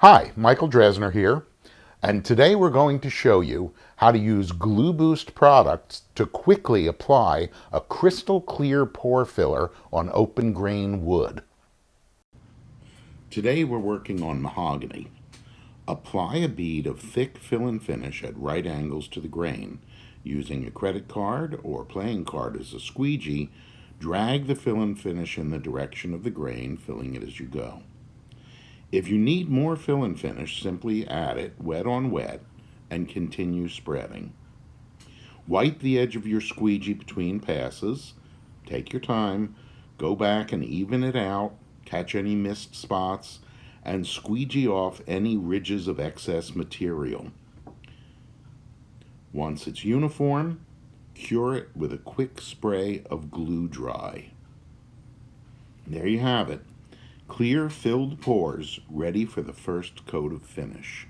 Hi, Michael Dresdner here, and today we're going to show you how to use GluBoost products to quickly apply a crystal clear pore filler on open grain wood. Today we're working on mahogany. Apply a bead of thick fill and finish at right angles to the grain. Using a credit card or playing card as a squeegee, drag the fill and finish in the direction of the grain, filling it as you go. If you need more fill and finish, simply add it wet on wet and continue spreading. Wipe the edge of your squeegee between passes. Take your time, go back and even it out, catch any missed spots, and squeegee off any ridges of excess material. Once it's uniform, cure it with a quick spray of glue dry. There you have it. Clear filled pores ready for the first coat of finish.